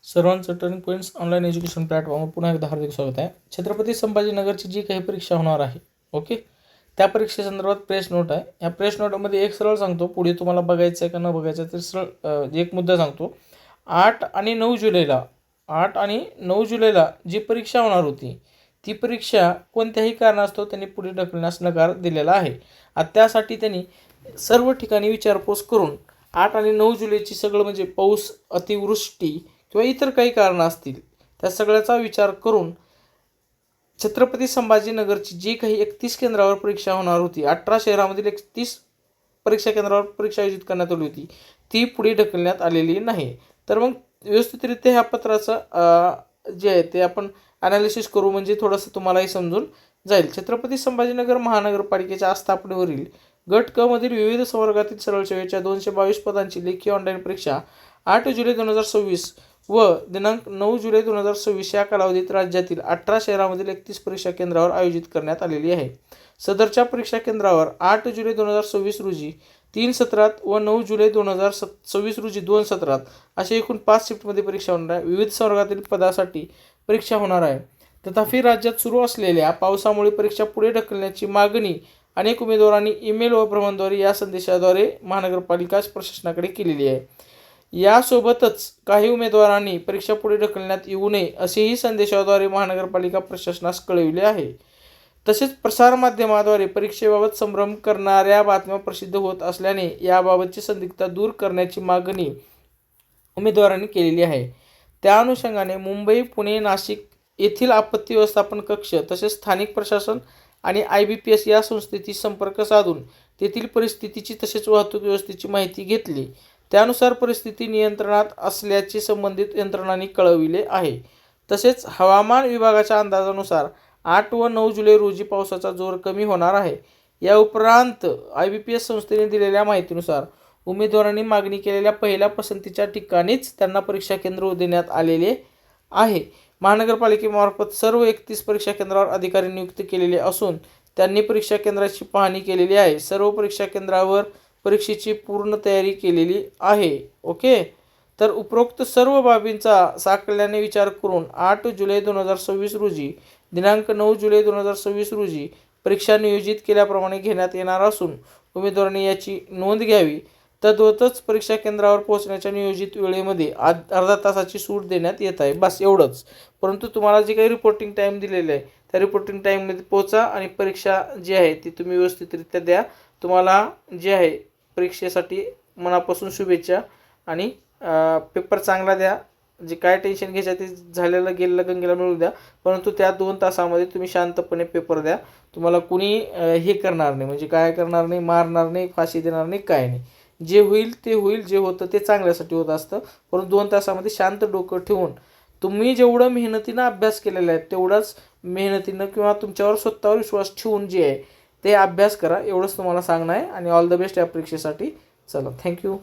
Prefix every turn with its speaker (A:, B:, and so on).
A: सर्वांचं turning points online education प्लॅटफॉर्मवर पुन्हा एकदा हार्दिक स्वागत आहे. छत्रपती संभाजीनगरची जी काही परीक्षा होणार आहे, ओके, त्या परीक्षेसंदर्भात प्रेस नोट आहे. या प्रेस नोटमध्ये एक सरळ सांगतो, पुढे तुम्हाला बघायचं आहे का न बघायचं आहे तर सरळ एक मुद्दा सांगतो. 8 आणि 9 जुलैला जी परीक्षा होणार होती, ती परीक्षा कोणत्याही कारणास्तव त्यांनी पुढे ढकलण्यास नकार दिलेला आहे. त्यासाठी त्यांनी सर्व ठिकाणी विचारपूस करून 8 आणि 9 जुलैची सगळं म्हणजे पाऊस, अतिवृष्टी किंवा इतर काही कारणं असतील, त्या सगळ्याचा विचार करून छत्रपती संभाजीनगरची जी काही 31 केंद्रावर परीक्षा होणार होती, 18 शहरामधील 31 परीक्षा केंद्रावर परीक्षा आयोजित करण्यात आली होती, ती पुढे ढकलण्यात आलेली नाही. तर मग व्यवस्थितरित्या ह्या पत्राचं जे आहे ते आपण ॲनालिसिस करू, म्हणजे थोडंसं तुम्हालाही समजून जाईल. छत्रपती संभाजीनगर महानगरपालिकेच्या आस्थापनेवरील गट क मधील विविध संवर्गातील सरळ सेवेच्या 222 पदांची लेखी ऑनलाईन परीक्षा 8 जुलै 2026 व दिनांक 9 जुलै 2026 या कालावधीत राज्यातील 18 शहरामधील 31 परीक्षा केंद्रावर आयोजित करण्यात आलेली आहे. सदरच्या परीक्षा केंद्रावर 8 जुलै 2026 रोजी 3 सत्रात व 9 जुलै 2026 रोजी 2 सत्रात असे एकूण 5 शिफ्टमध्ये परीक्षा होणार आहे. विविध संवर्गातील पदासाठी परीक्षा होणार आहे. तथापि राज्यात सुरू असलेल्या पावसामुळे परीक्षा पुढे ढकलण्याची मागणी अनेक उमेदवारांनी ईमेल व भ्रमणद्वारे या संदेशाद्वारे महानगरपालिका प्रशासनाकडे केलेली आहे. यासोबतच काही उमेदवारांनी परीक्षा पुढे ढकलण्यात येऊ नये असेही संदेशाद्वारे महानगरपालिका प्रशासनास कळविले आहे. तसेच प्रसारमाध्यमाद्वारे परीक्षेबाबत संभ्रम करणाऱ्या बातम्या प्रसिद्ध होत असल्याने याबाबतची संदिग्धता दूर करण्याची मागणी उमेदवारांनी केलेली आहे. त्या अनुषंगाने मुंबई, पुणे, नाशिक येथील आपत्ती व्यवस्थापन कक्ष तसेच स्थानिक प्रशासन आणि IBPS या संस्थेशी संपर्क साधून तेथील परिस्थितीची तसेच वाहतूक व्यवस्थेची माहिती घेतली. त्यानुसार परिस्थिती नियंत्रणात असल्याचे संबंधित यंत्रणांनी कळविले आहे. तसेच हवामान विभागाच्या अंदाजानुसार 8 व 9 जुलै रोजी पावसाचा जोर कमी होणार आहे. या उपरांत IBPS संस्थेने दिलेल्या माहितीनुसार उमेदवारांनी मागणी केलेल्या पहिल्या पसंतीच्या ठिकाणीच त्यांना परीक्षा केंद्र देण्यात आलेले आहे. महानगरपालिकेमार्फत सर्व 31 परीक्षा केंद्रावर अधिकारी नियुक्त केलेले असून त्यांनी परीक्षा केंद्राची पाहणी केलेली आहे. सर्व परीक्षा केंद्रावर परीक्षेची पूर्ण तयारी केलेली आहे. ओके, तर उपरोक्त सर्व बाबींचा साकल्याने विचार करून 8 जुलै 2026 रोजी दिनांक 9 जुलै 2026 रोजी परीक्षा नियोजित केल्याप्रमाणे घेण्यात येणार असून उमेदवारांनी याची नोंद घ्यावी. तद्वतच परीक्षा केंद्रावर पोहोचण्याच्या नियोजित वेळेमध्ये अर्धा तासाची सूट देण्यात येत आहे. बस एवढंच. परंतु तुम्हाला जे काही रिपोर्टिंग टाईम दिलेलं आहे त्या रिपोर्टिंग टाईममध्ये पोहोचा आणि परीक्षा जी आहे ती तुम्ही व्यवस्थितरित्या द्या. तुम्हाला जे आहे परीक्षेसाठी मनापासून शुभेच्छा आणि पेपर चांगला द्या. जे काय टेन्शन घ्यायचं ते झालेलं गेलेलं गंगेला मिळू द्या, परंतु त्या 2 तासामध्ये तुम्ही शांतपणे पेपर द्या. तुम्हाला कुणी हे करणार नाही, म्हणजे काय करणार नाही, मारणार नाही, फाशी देणार नाही, काय नाही. जे होईल ते होईल, जे होतं ते चांगल्यासाठी होत असतं. परंतु 2 तासामध्ये शांत डोकं ठेवून तुम्ही जेवढं मेहनतीनं अभ्यास केलेला आहे तेवढाच मेहनतीनं किंवा तुमच्यावर स्वतःवर विश्वास ठेवून जे आहे ते अभ्यास करा. एवढंच तुम्हाला सांगणं आहे आणि ऑल द बेस्ट या परीक्षेसाठी. चला, थँक्यू.